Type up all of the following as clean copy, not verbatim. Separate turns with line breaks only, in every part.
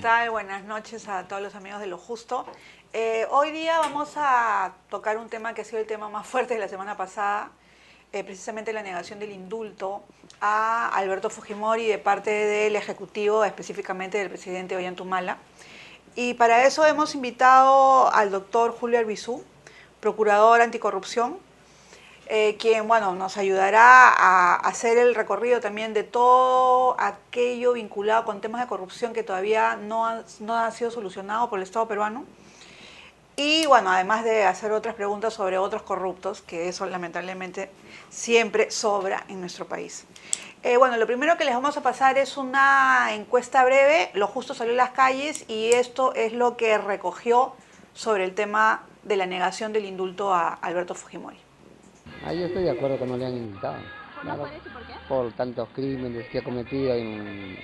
tal? Buenas noches a todos los amigos de Lo Justo. Hoy día vamos a tocar un tema que ha sido el tema más fuerte de la semana pasada, precisamente la negación del indulto a Alberto Fujimori de parte del Ejecutivo, específicamente del presidente Ollanta. Y para eso hemos invitado al doctor Julio Arbizu, procurador anticorrupción, quien nos ayudará a hacer el recorrido también de todo aquello vinculado con temas de corrupción que todavía no ha sido solucionado por el Estado peruano. Y además de hacer otras preguntas sobre otros corruptos, que eso lamentablemente siempre sobra en nuestro país. Lo primero que les vamos a pasar es una encuesta breve. Lo Justo salió a las calles y esto es lo que recogió sobre el tema de la negación del indulto a Alberto Fujimori.
Yo estoy de acuerdo que no le han indultado.
¿Por no puede y por qué?
Por tantos crímenes que ha cometido y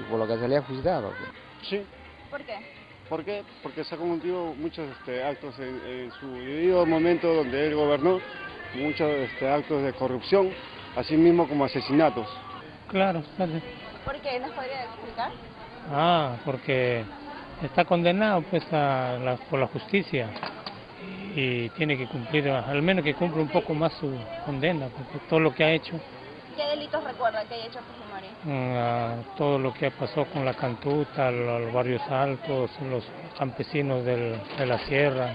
por lo que se le ha juzgado.
Sí.
¿Por qué?
¿Por qué? Porque se han cometido muchos actos en su debido momento donde él gobernó, muchos actos de corrupción, así mismo como asesinatos.
Claro, claro.
¿Por qué? ¿Nos podría explicar?
Porque está condenado pues por la justicia y tiene que cumplir, al menos que cumpla un poco más su condena, porque todo lo que ha hecho.
¿Qué delitos recuerda que haya hecho Fujimori?
Todo lo que pasó con la cantuta, los barrios altos, los campesinos de la sierra,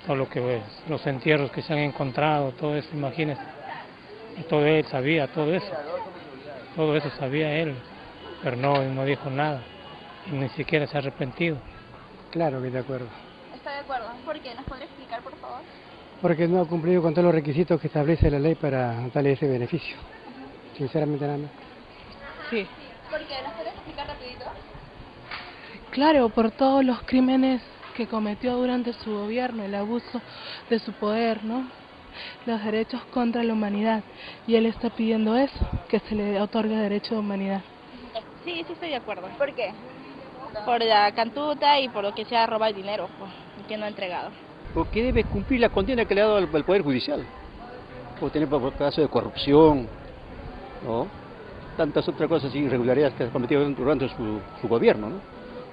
todo lo que los entierros que se han encontrado, todo eso, imagínese. Y todo él sabía, todo eso sabía él, pero no dijo nada, y ni siquiera se ha arrepentido.
Claro que de acuerdo.
¿Está de acuerdo? ¿Por qué? ¿Nos podría explicar, por favor?
Porque no ha cumplido con todos los requisitos que establece la ley para darle ese beneficio. Sinceramente nada más.
Sí.
¿Por qué? ¿Nos podría explicar rapidito?
Claro, por todos los crímenes que cometió durante su gobierno, el abuso de su poder, ¿no? Los derechos contra la humanidad. Y él está pidiendo eso, que se le otorgue derecho de humanidad.
Sí, estoy de acuerdo.
¿Por qué?
Por la cantuta y por lo que se ha robado el dinero, pues, que no ha entregado.
Porque debe cumplir la condena que le ha dado al Poder Judicial. Por tener casos de corrupción, ¿no? Tantas otras cosas, irregularidades que ha cometido durante su gobierno, ¿no?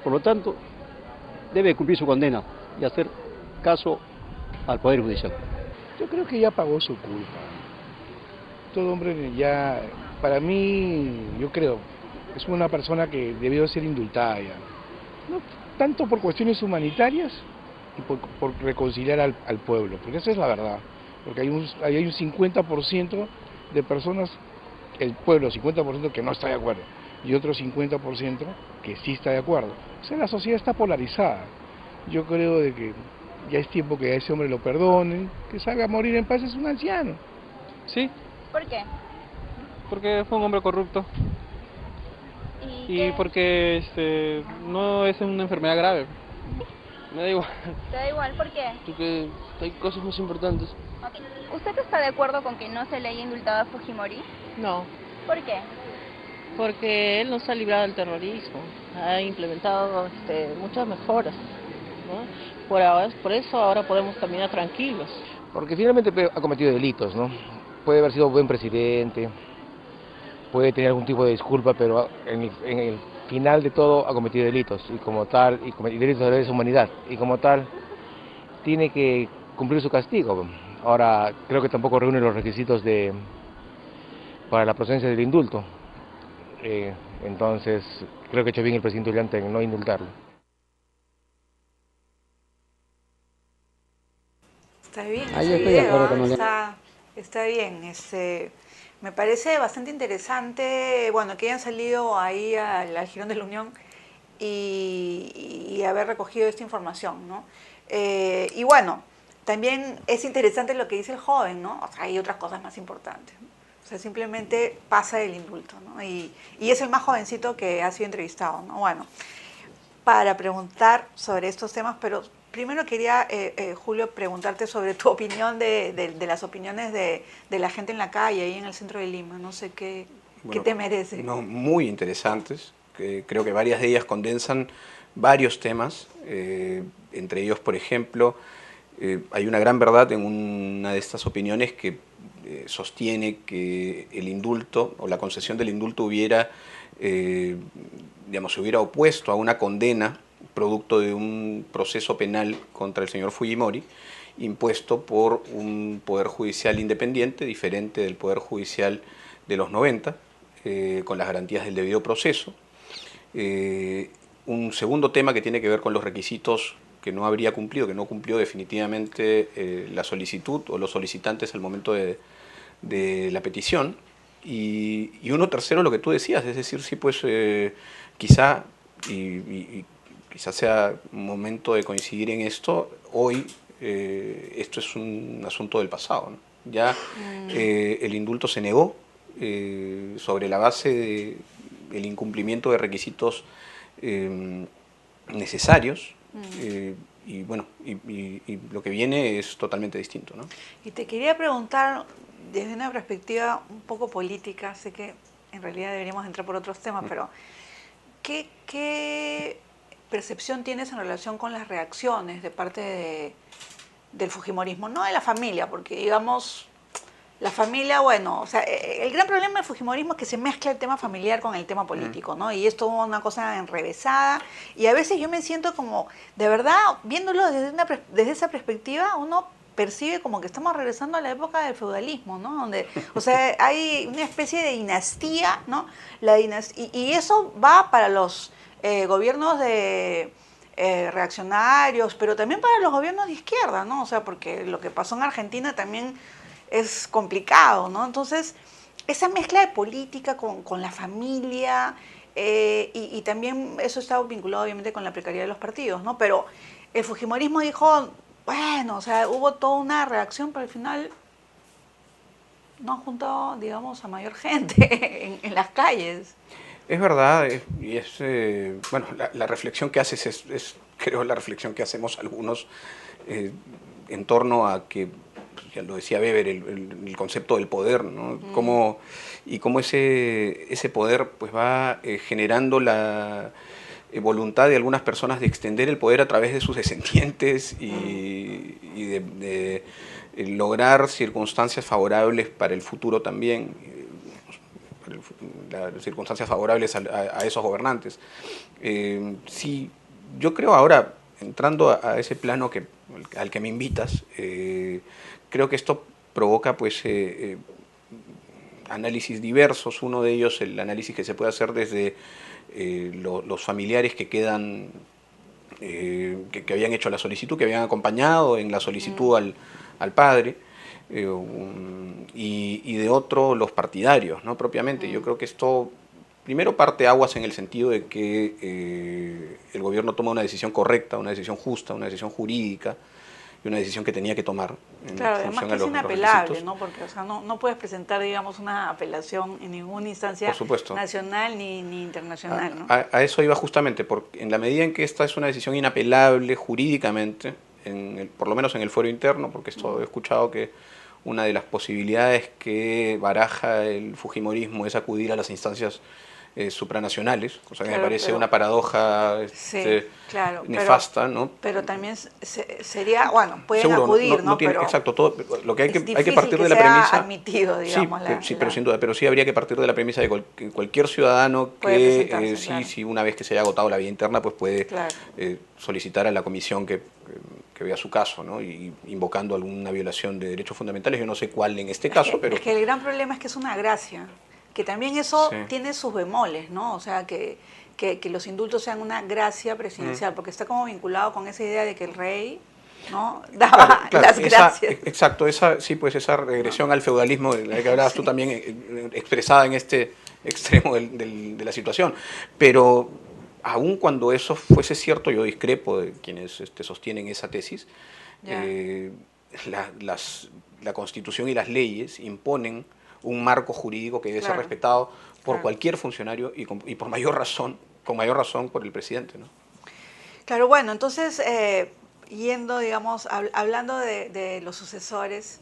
Por lo tanto, debe cumplir su condena y hacer caso al Poder Judicial.
Yo creo que ya pagó su culpa. Todo hombre ya, para mí, yo creo, es una persona que debió ser indultada ya. No tanto por cuestiones humanitarias y por reconciliar al pueblo, porque esa es la verdad. Porque hay un 50% de personas, el pueblo 50% que no está de acuerdo, y otro 50% que sí está de acuerdo. O sea, la sociedad está polarizada. Yo creo de que ya es tiempo que a ese hombre lo perdonen, que salga a morir en paz, es un anciano.
Sí,
¿Por qué?
porque fue un hombre corrupto y porque no es una enfermedad grave. Me da igual.
¿Te da igual? ¿Por qué?
Porque hay cosas más importantes.
Okay. ¿Usted está de acuerdo con que no se le haya indultado a Fujimori?
No,
¿Por qué?
porque él nos ha librado del terrorismo, ha implementado muchas mejoras, ¿no? Por eso ahora podemos caminar tranquilos.
Porque finalmente ha cometido delitos, ¿no? Puede haber sido buen presidente, puede tener algún tipo de disculpa, pero en el final de todo ha cometido delitos, y como tal, y delitos de lesa humanidad, y como tal, tiene que cumplir su castigo. Ahora, creo que tampoco reúne los requisitos para la procedencia del indulto. Entonces, creo que ha hecho bien el presidente Ollanta en no indultarlo.
Está bien,
Yo estoy de acuerdo con
está bien. Me parece bastante interesante, que hayan salido ahí al Jirón de la Unión y haber recogido esta información, ¿no? También es interesante lo que dice el joven, ¿no? O sea, hay otras cosas más importantes, ¿no? O sea, simplemente pasa el indulto, ¿no? Y es el más jovencito que ha sido entrevistado, ¿no? Para preguntar sobre estos temas, pero primero quería, Julio, preguntarte sobre tu opinión de las opiniones de la gente en la calle, ahí en el centro de Lima. No sé qué te merece.
No, muy interesantes. Creo que varias de ellas condensan varios temas. Entre ellos, por ejemplo, hay una gran verdad en una de estas opiniones que sostiene que el indulto o la concesión del indulto hubiera digamos, se hubiera opuesto a una condena producto de un proceso penal contra el señor Fujimori, impuesto por un poder judicial independiente, diferente del poder judicial de los 90, con las garantías del debido proceso. Un segundo tema que tiene que ver con los requisitos que no habría cumplido, que no cumplió definitivamente la solicitud o los solicitantes al momento de la petición. Y uno tercero, lo que tú decías, es decir, sí, pues quizá, y quizás sea un momento de coincidir en esto, hoy esto es un asunto del pasado, ¿no? Ya el indulto se negó sobre la base del incumplimiento de requisitos necesarios, y bueno, y lo que viene es totalmente distinto, ¿no?
Y te quería preguntar, desde una perspectiva un poco política, sé que en realidad deberíamos entrar por otros temas, pero ¿qué percepción tienes en relación con las reacciones de parte del fujimorismo? No de la familia, porque digamos, la familia, bueno, o sea, el gran problema del fujimorismo es que se mezcla el tema familiar con el tema político, ¿no? Y esto es una cosa enrevesada, y a veces yo me siento como, de verdad, viéndolo desde esa perspectiva, uno percibe como que estamos regresando a la época del feudalismo, ¿no? Donde, o sea, hay una especie de dinastía, ¿no? Y eso va para los gobiernos de reaccionarios, pero también para los gobiernos de izquierda, ¿no? O sea, porque lo que pasó en Argentina también es complicado, ¿no? Entonces, esa mezcla de política con la familia, y también eso está vinculado obviamente con la precariedad de los partidos, ¿no? Pero el fujimorismo dijo, bueno, o sea, hubo toda una reacción, pero al final no han juntado, digamos, a mayor gente en las calles.
Es verdad, y es, bueno, la reflexión que haces es creo, la reflexión que hacemos algunos en torno a que, ya lo decía Weber, el concepto del poder, ¿no? Cómo ese poder pues va generando la voluntad de algunas personas de extender el poder a través de sus descendientes y de lograr circunstancias favorables para el futuro también, las circunstancias favorables a esos gobernantes. Sí, yo creo ahora, entrando a ese plano al que me invitas, creo que esto provoca pues análisis diversos. Uno de ellos, el análisis que se puede hacer desde los familiares que quedan, que habían hecho la solicitud, que habían acompañado en la solicitud al padre, y de otro los partidarios, ¿no? Propiamente. Yo creo que esto primero parte aguas en el sentido de que el gobierno toma una decisión correcta, una decisión justa, una decisión jurídica, y una decisión que tenía que tomar.
Claro, además que es inapelable, ¿no? Porque, o sea, no puedes presentar, digamos, una apelación en ninguna instancia nacional ni internacional, ¿no?
A eso iba justamente, porque en la medida en que esta es una decisión inapelable jurídicamente, por lo menos en el fuero interno, porque esto he escuchado que una de las posibilidades que baraja el fujimorismo es acudir a las instancias supranacionales, cosa que me parece una paradoja nefasta, ¿no?
Pero también sería, bueno, pueden acudir, ¿no?
Tiene,
pero
exacto, todo, lo que hay que partir de la premisa,
admitido, digamos,
sí, pero sin duda, pero sí habría que partir de la premisa de que cualquier ciudadano que sí, una vez que se haya agotado la vía interna, pues puede solicitar a la comisión que vea su caso, ¿no? Y invocando alguna violación de derechos fundamentales. Yo no sé cuál en este caso, pero...
Es que el gran problema es que es una gracia, que también eso tiene sus bemoles, ¿no? O sea, que los indultos sean una gracia presidencial, porque está como vinculado con esa idea de que el rey, ¿no? daba las gracias.
Exacto, sí, pues esa regresión al feudalismo de la que hablabas tú también, expresada en este extremo de la situación. Pero aun cuando eso fuese cierto, yo discrepo de quienes sostienen esa tesis. La Constitución y las leyes imponen un marco jurídico que debe ser respetado por cualquier funcionario y con mayor razón por el presidente, ¿no?
Claro, bueno, entonces, yendo, digamos, hablando de los sucesores,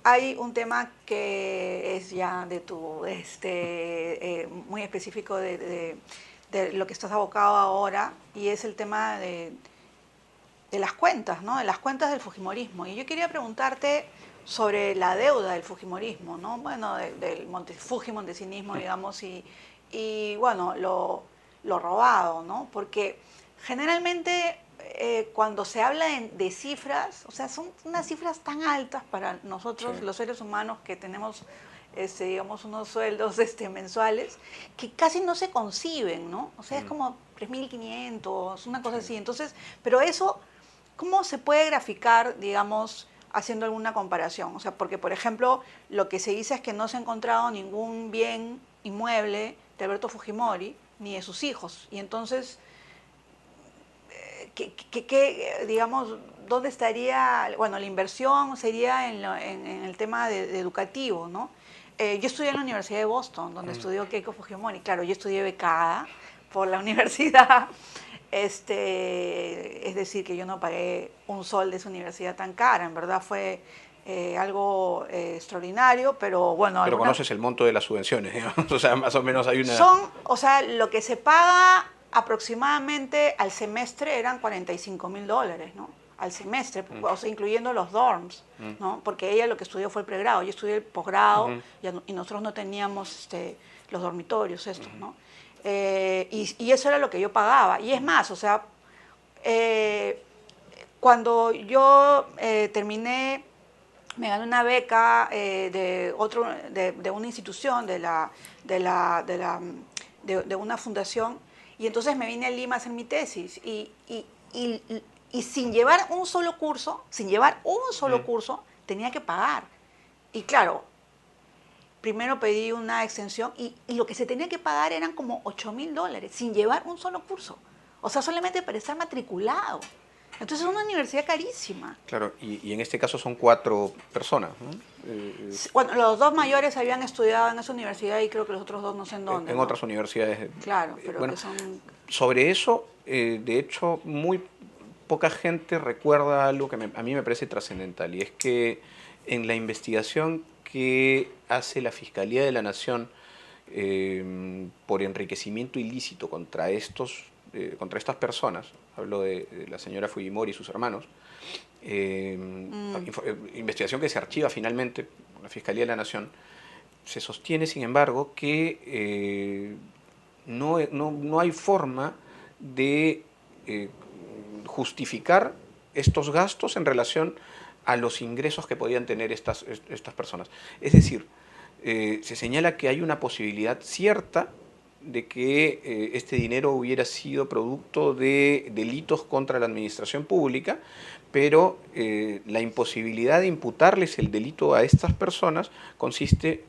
hay un tema que es ya de tu, muy específico de lo que estás abocado ahora, y es el tema de las cuentas, ¿no? De las cuentas del fujimorismo. Y yo quería preguntarte sobre la deuda del fujimorismo, ¿no? Bueno, del fujimontesinismo, digamos, y y bueno, lo robado, ¿no? Porque generalmente cuando se habla de cifras, o sea, son unas cifras tan altas para nosotros,
Sí.
los seres humanos que tenemos, digamos, unos sueldos mensuales, que casi no se conciben, ¿no? O sea, es como 3.500, una cosa así. Entonces, pero eso, ¿cómo se puede graficar, digamos, haciendo alguna comparación? O sea, porque, por ejemplo, lo que se dice es que no se ha encontrado ningún bien inmueble de Alberto Fujimori ni de sus hijos. Y entonces, digamos, ¿dónde estaría? Bueno, la inversión sería en el tema de educativo, ¿no? Yo estudié en la Universidad de Boston, donde estudió Keiko Fujimori. Claro, yo estudié becada por la universidad. Es decir, que yo no pagué un sol de esa universidad tan cara. En verdad fue algo extraordinario, pero bueno.
Pero conoces el monto de las subvenciones, digamos. O sea, más o menos hay una...
O sea, lo que se paga aproximadamente al semestre eran $45.000, ¿no? Al semestre, o sea, incluyendo los dorms, ¿no? Porque ella lo que estudió fue el pregrado, yo estudié el posgrado y nosotros no teníamos los dormitorios estos, ¿no? Y eso era lo que yo pagaba. Y es más, o sea, cuando yo terminé, me gané una beca de una institución, de una fundación, y entonces me vine a Lima a hacer mi tesis. Y sin llevar un solo curso, tenía que pagar. Y claro, primero pedí una extensión y lo que se tenía que pagar eran como $8.000 sin llevar un solo curso. O sea, solamente para estar matriculado. Entonces es una universidad carísima.
Claro, y en este caso son 4 personas, ¿no?
Bueno, los 2 mayores habían estudiado en esa universidad y creo que los otros 2 no sé en dónde.
En
¿no?
otras universidades.
Claro, pero
bueno,
que son...
Sobre eso, de hecho, muy poca gente recuerda algo que a mí me parece trascendental, y es que en la investigación que hace la Fiscalía de la Nación por enriquecimiento ilícito contra estas personas, hablo de la señora Fujimori y sus hermanos, investigación que se archiva finalmente por la Fiscalía de la Nación, se sostiene, sin embargo, que no hay forma de justificar estos gastos en relación a los ingresos que podían tener estas personas. Es decir, se señala que hay una posibilidad cierta de que este dinero hubiera sido producto de delitos contra la administración pública, pero la imposibilidad de imputarles el delito a estas personas consiste,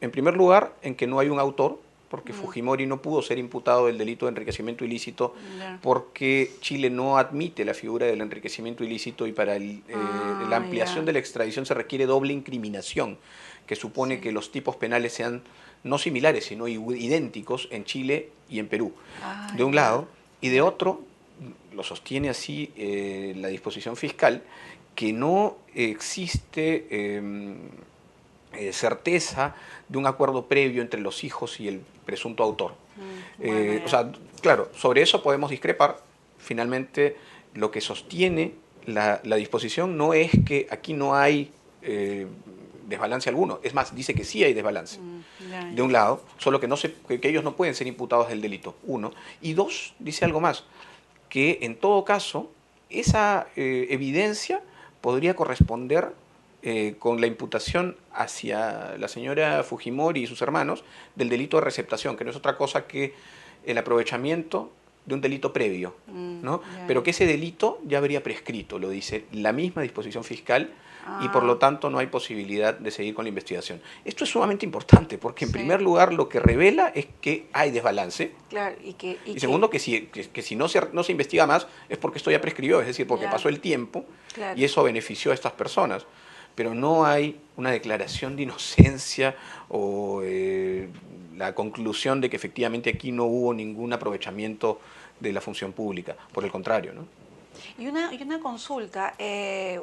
en primer lugar, en que no hay un autor, porque Fujimori no pudo ser imputado del delito de enriquecimiento ilícito, porque Chile no admite la figura del enriquecimiento ilícito, y para la ampliación de la extradición se requiere doble incriminación, que supone que los tipos penales sean no similares, sino idénticos en Chile y en Perú, de un lado, y de otro, lo sostiene así la disposición fiscal, que no existe certeza de un acuerdo previo entre los hijos y el presunto autor. O sea, claro, sobre eso podemos discrepar. Finalmente, lo que sostiene la disposición no es que aquí no hay desbalance alguno. Es más, dice que sí hay desbalance. De un lado, solo que, que ellos no pueden ser imputados del delito, 1. Y 2, dice algo más, que en todo caso, esa evidencia podría corresponder con la imputación hacia la señora Fujimori y sus hermanos del delito de receptación, que no es otra cosa que el aprovechamiento de un delito previo, ¿no? Pero que ese delito ya habría prescrito, lo dice la misma disposición fiscal, y por lo tanto no hay posibilidad de seguir con la investigación. Esto es sumamente importante, porque en primer lugar lo que revela es que hay desbalance,
claro,
y segundo que si no se investiga más es porque esto ya prescribió, es decir, porque pasó el tiempo y eso benefició a estas personas. Pero no hay una declaración de inocencia o la conclusión de que efectivamente aquí no hubo ningún aprovechamiento de la función pública, por el contrario, ¿no?
Y una consulta, se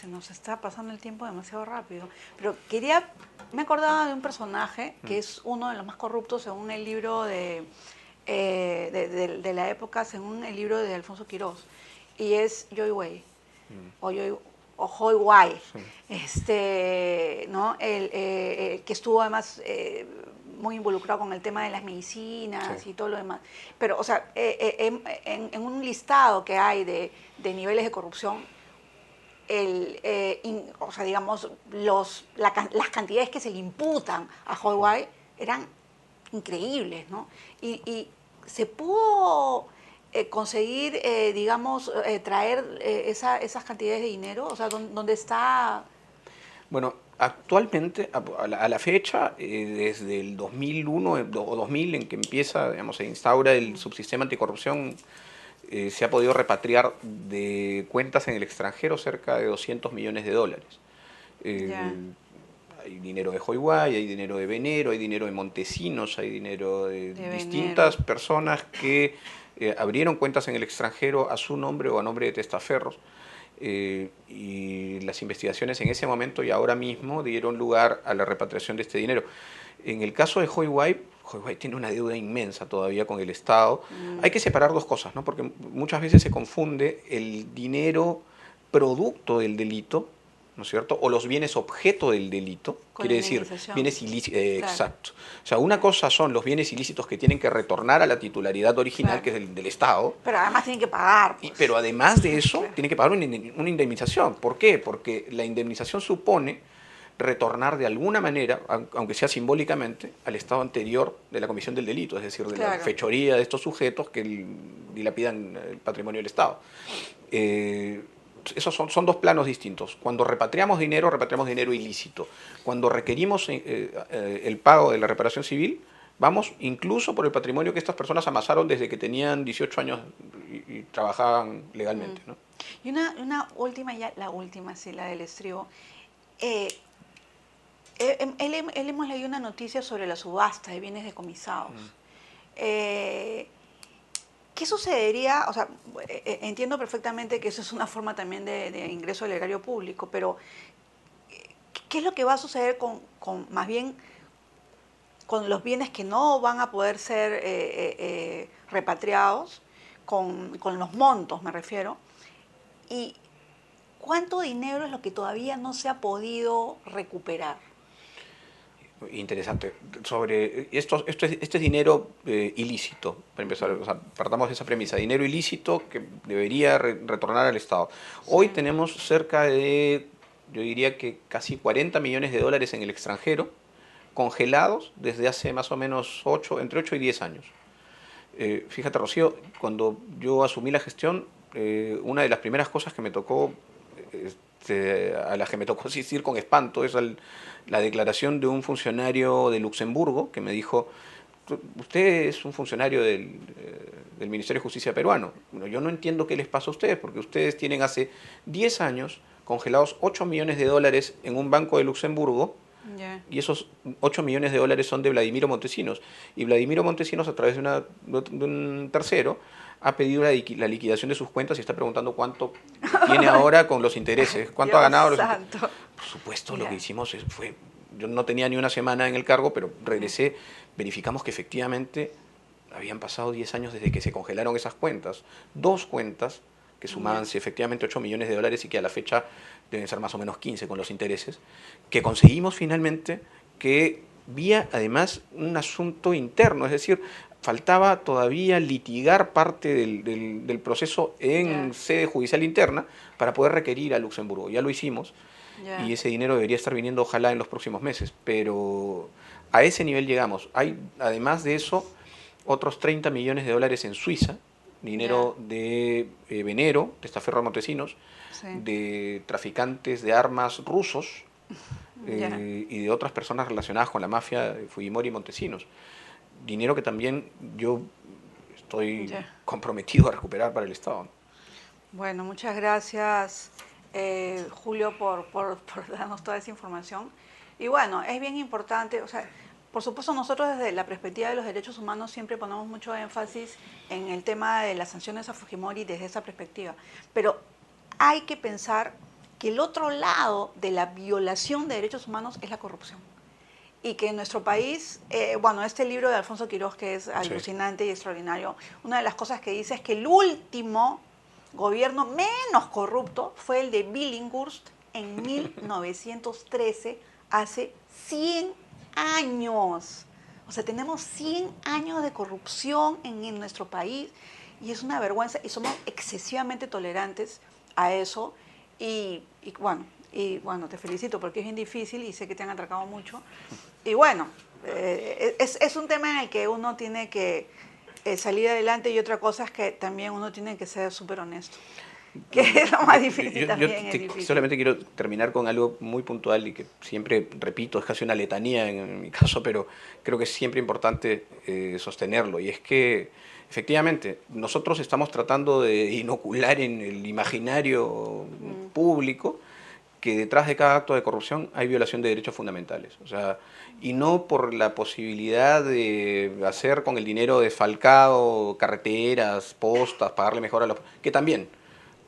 nos está pasando el tiempo demasiado rápido, pero me acordaba de un personaje que es uno de los más corruptos según el libro de la época, según el libro de Alfonso Quirós, y es Joy Wei, o Joy Wei, ¿no? Que estuvo además muy involucrado con el tema de las medicinas
Sí.
y todo lo demás. Pero, o sea, en un listado que hay de niveles de corrupción, o sea, digamos, las cantidades que se le imputan a Huawei eran increíbles, ¿no? Y se pudo conseguir, digamos, traer esas cantidades de dinero, o sea, ¿dónde está?
Bueno, actualmente, a la fecha, desde el 2001 o 2000, en que empieza, digamos, se instaura el subsistema anticorrupción, se ha podido repatriar de cuentas en el extranjero cerca de 200 millones de dólares.
Ya.
Hay dinero de Huawei, hay dinero de Venero, hay dinero de Montesinos, hay dinero de
De
distintas
Venero.
personas que abrieron cuentas en el extranjero a su nombre o a nombre de testaferros. Y las investigaciones en ese momento y ahora mismo dieron lugar a la repatriación de este dinero. En el caso de Huawei tiene una deuda inmensa todavía con el Estado. Hay que separar dos cosas, ¿no? Porque muchas veces se confunde el dinero producto del delito, ¿no es cierto? O los bienes objeto del delito,
Con
quiere
la
decir,
indemnización.
bienes ilícitos,
Claro.
exacto. O sea, una cosa son los bienes ilícitos que tienen que retornar a la titularidad original,
Claro.
que es del Estado,
Pero además tienen que pagar. Pues.
pero además de eso, tiene que pagar una indemnización. ¿Por qué? Porque la indemnización supone retornar de alguna manera, aunque sea simbólicamente, al estado anterior de la comisión del delito, es decir, de la
Claro.
fechoría de estos sujetos que dilapidan el patrimonio del Estado. Esos son dos planos distintos. Cuando repatriamos dinero ilícito. Cuando requerimos el pago de la reparación civil, vamos incluso por el patrimonio que estas personas amasaron desde que tenían 18 años y trabajaban legalmente, ¿no?
Y una última, ya la última, sí, la del estribo. Él hemos leído una noticia sobre la subasta de bienes decomisados. ¿Qué sucedería? O sea, entiendo perfectamente que eso es una forma también de ingreso al erario público, pero ¿qué es lo que va a suceder más bien con los bienes que no van a poder ser repatriados, con los montos me refiero? ¿Y cuánto dinero es lo que todavía no se ha podido recuperar?
Interesante. Sobre este es dinero ilícito, para empezar, o sea, partamos de esa premisa, dinero ilícito que debería retornar al Estado. Hoy tenemos cerca de, yo diría que casi 40 millones de dólares en el extranjero, congelados desde hace más o menos entre 8 y 10 años. Fíjate, Rocío, cuando yo asumí la gestión, una de las primeras cosas que me tocó, a las que me tocó asistir con espanto, es la declaración de un funcionario de Luxemburgo que me dijo: usted es un funcionario del Ministerio de Justicia peruano. Bueno, yo no entiendo qué les pasa a ustedes, porque ustedes tienen hace 10 años congelados 8 millones de dólares en un banco de Luxemburgo, y esos 8 millones de dólares son de Vladimiro Montesinos. Y Vladimiro Montesinos, a través de un tercero, ha pedido la liquidación de sus cuentas y está preguntando cuánto tiene ahora con los intereses, cuánto ha ganado. Por supuesto, lo que hicimos fue, yo no tenía ni una semana en el cargo, pero regresé, verificamos que efectivamente habían pasado 10 años desde que se congelaron esas cuentas. 2 cuentas que sumaban efectivamente 8 millones de dólares y que a la fecha deben ser más o menos 15 con los intereses, que conseguimos finalmente, que vía además un asunto interno, es decir, faltaba todavía litigar parte del proceso en sede judicial interna para poder requerir a Luxemburgo. Ya lo hicimos y ese dinero debería estar viniendo ojalá en los próximos meses, pero a ese nivel llegamos. Hay además de eso otros 30 millones de dólares en Suiza, dinero de Venero, de Testaferros Montesinos, de traficantes de armas rusos y de otras personas relacionadas con la mafia de Fujimori y Montesinos. Dinero que también yo estoy comprometido a recuperar para el Estado.
Bueno, muchas gracias, Julio, por darnos toda esa información. Y bueno, es bien importante, o sea, por supuesto nosotros desde la perspectiva de los derechos humanos siempre ponemos mucho énfasis en el tema de las sanciones a Fujimori desde esa perspectiva, pero hay que pensar que el otro lado de la violación de derechos humanos es la corrupción. Y que en nuestro país, bueno, este libro de Alfonso Quiroz, que es alucinante y extraordinario, una de las cosas que dice es que el último gobierno menos corrupto fue el de Billinghurst en 1913, hace 100 años. O sea, tenemos 100 años de corrupción en nuestro país y es una vergüenza y somos excesivamente tolerantes a eso. Y bueno, te felicito porque es bien difícil y sé que te han atracado mucho. Y bueno, es un tema en el que uno tiene que salir adelante y otra cosa es que también uno tiene que ser súper honesto. Que es lo más difícil también. Es difícil.
Solamente quiero terminar con algo muy puntual y que siempre repito, es casi una letanía en mi caso, pero creo que es siempre importante sostenerlo. Y es que, efectivamente, nosotros estamos tratando de inocular en el imaginario público que detrás de cada acto de corrupción hay violación de derechos fundamentales. O sea, y no por la posibilidad de hacer con el dinero desfalcado carreteras, postas, pagarle mejor a los... que también.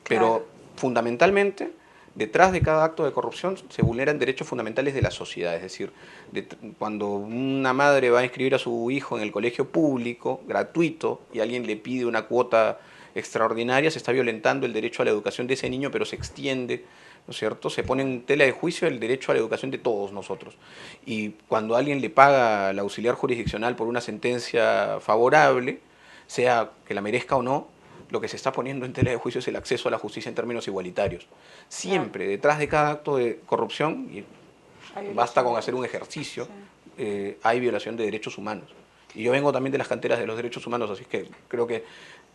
Pero fundamentalmente, detrás de cada acto de corrupción se vulneran derechos fundamentales de la sociedad. Es decir, cuando una madre va a inscribir a su hijo en el colegio público, gratuito, y alguien le pide una cuota extraordinaria, se está violentando el derecho a la educación de ese niño, pero se extiende, ¿no es cierto? Se pone en tela de juicio el derecho a la educación de todos nosotros. Y cuando alguien le paga al auxiliar jurisdiccional por una sentencia favorable, sea que la merezca o no, lo que se está poniendo en tela de juicio es el acceso a la justicia en términos igualitarios. Siempre, detrás de cada acto de corrupción, y basta con hacer un ejercicio, hay violación de derechos humanos. Y yo vengo también de las canteras de los derechos humanos, así que creo que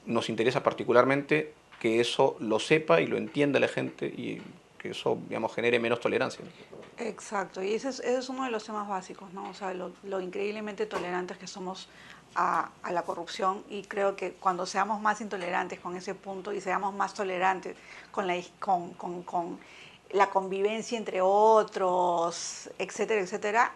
nos interesa particularmente que eso lo sepa y lo entienda la gente y que eso, digamos, genere menos tolerancia.
Exacto, y ese es uno de los temas básicos, ¿no? O sea, lo increíblemente tolerantes que somos a la corrupción, y creo que cuando seamos más intolerantes con ese punto y seamos más tolerantes con la convivencia entre otros, etcétera, etcétera,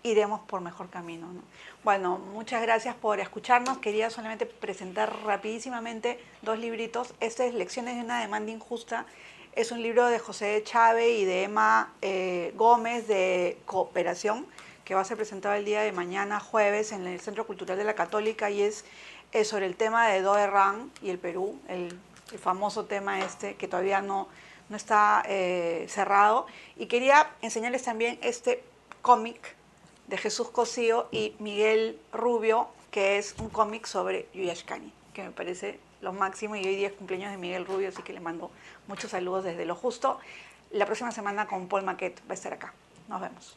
iremos por mejor camino, ¿no? Bueno, muchas gracias por escucharnos. Quería solamente presentar rapidísimamente 2 libritos. Este es Lecciones de una demanda injusta. Es un libro de José Chávez y de Emma Gómez de Cooperación, que va a ser presentado el día de mañana, jueves, en el Centro Cultural de la Católica, y es sobre el tema de Do Herrán y el Perú, el famoso tema este, que todavía no está cerrado. Y quería enseñarles también este cómic de Jesús Cosío y Miguel Rubio, que es un cómic sobre Yuyashkani, que me parece lo máximo, y hoy día es cumpleaños de Miguel Rubio, así que le mando muchos saludos desde Lo Justo. La próxima semana con Paul Maquet va a estar acá. Nos vemos.